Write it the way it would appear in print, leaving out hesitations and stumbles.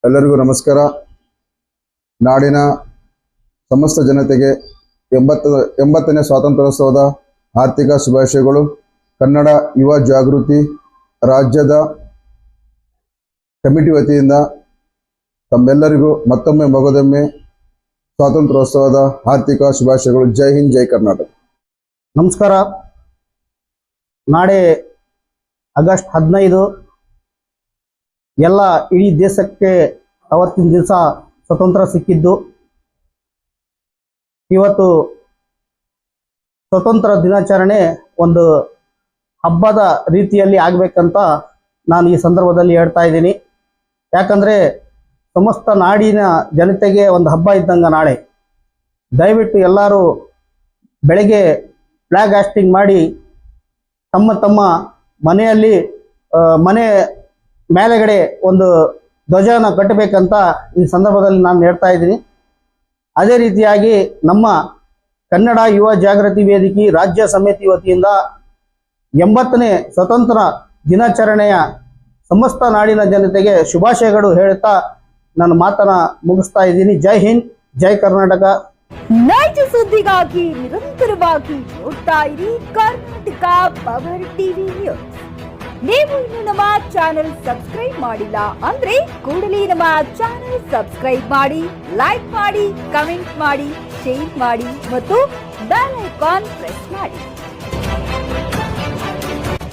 ಎಲ್ಲರಿಗೂ ನಮಸ್ಕಾರ. ನಾಡಿನ ಸಮಸ್ತ ಜನತೆಗೆ 80ನೇ ಸ್ವಾತಂತ್ರ್ಯೋತ್ಸವದ ಆರ್ಥಿಕ ಶುಭಾಶಯಗಳು. ಕನ್ನಡ ಯುವ ಜಾಗೃತಿ ರಾಜ್ಯದ ಕಮಿಟಿ ವತಿಯಿಂದ ತಮ್ಮೆಲ್ಲರಿಗೂ ಮತ್ತೊಮ್ಮೆ ಮಗದೊಮ್ಮೆ ಸ್ವಾತಂತ್ರ್ಯೋತ್ಸವದ ಆರ್ಥಿಕ ಶುಭಾಶಯಗಳು. ಜೈ ಹಿಂದ್, ಜೈ ಕರ್ನಾಟಕ. ನಮಸ್ಕಾರ. ನಾಳೆ ಆಗಸ್ಟ್ 15 ಎಲ್ಲ ಇಡೀ ದೇಶಕ್ಕೆ ಅವತ್ತಿನ ದಿವಸ ಸ್ವತಂತ್ರ ಸಿಕ್ಕಿದ್ದು. ಇವತ್ತು ಸ್ವತಂತ್ರ ದಿನಾಚರಣೆ ಒಂದು ಹಬ್ಬದ ರೀತಿಯಲ್ಲಿ ಆಗಬೇಕಂತ ನಾನು ಈ ಸಂದರ್ಭದಲ್ಲಿ ಹೇಳ್ತಾ ಇದ್ದೀನಿ. ಯಾಕಂದರೆ ಸಮಸ್ತ ನಾಡಿನ ಜನತೆಗೆ ಒಂದು ಹಬ್ಬ ಇದ್ದಂಗೆ ನಾಳೆ. ದಯವಿಟ್ಟು ಎಲ್ಲರೂ ಬೆಳಗ್ಗೆ ಫ್ಲ್ಯಾಗ್ ಹಾಸ್ಟಿಂಗ್ ಮಾಡಿ ತಮ್ಮ ತಮ್ಮ ಮನೆಯಲ್ಲಿ ಮನೆ ಮೇಲೆಗಡೆ ಒಂದು ಧ್ವಜನ ಕಟ್ಟಬೇಕಂತ ಈ ಸಂದರ್ಭದಲ್ಲಿ ನಾನು ಹೇಳ್ತಾ ಇದ್ದೀನಿ. ಅದೇ ರೀತಿಯಾಗಿ ನಮ್ಮ ಕನ್ನಡ ಯುವ ಜಾಗೃತಿ ವೇದಿಕೆ ರಾಜ್ಯ ಸಮಿತಿ ವತಿಯಿಂದ 80ನೇ ಸ್ವತಂತ್ರ ದಿನಾಚರಣೆಯ ಸಮಸ್ತ ನಾಡಿನ ಜನತೆಗೆ ಶುಭಾಶಯಗಳು ಹೇಳುತ್ತಾ ನನ್ನ ಮಾತನ್ನ ಮುಗಿಸ್ತಾ ಇದ್ದೀನಿ. ಜೈ ಹಿಂದ್, ಜೈ ಕರ್ನಾಟಕ. ನೈಜ ಸುದ್ದಿಗಾಗಿ ನಿರಂತರವಾಗಿ ನೋಡ್ತಾ ಇರಿ ಕರ್ನಾಟಕ ಪವರ್ ಟಿವಿ ನ್ಯೂಸ್. ನೀವು ಇನ್ನು ನಮ್ಮ ಚಾನೆಲ್ ಸಬ್ಸ್ಕ್ರೈಬ್ ಮಾಡಿಲ್ಲ ಅಂದ್ರೆ ಕೂಡಲೇ ನಮ್ಮ ಚಾನೆಲ್ ಸಬ್ಸ್ಕ್ರೈಬ್ ಮಾಡಿ, ಲೈಕ್ ಮಾಡಿ, ಕಮೆಂಟ್ ಮಾಡಿ, ಶೇರ್ ಮಾಡಿ ಮತ್ತು ಬೆಲ್ ಐಕಾನ್ ಪ್ರೆಸ್ ಮಾಡಿ.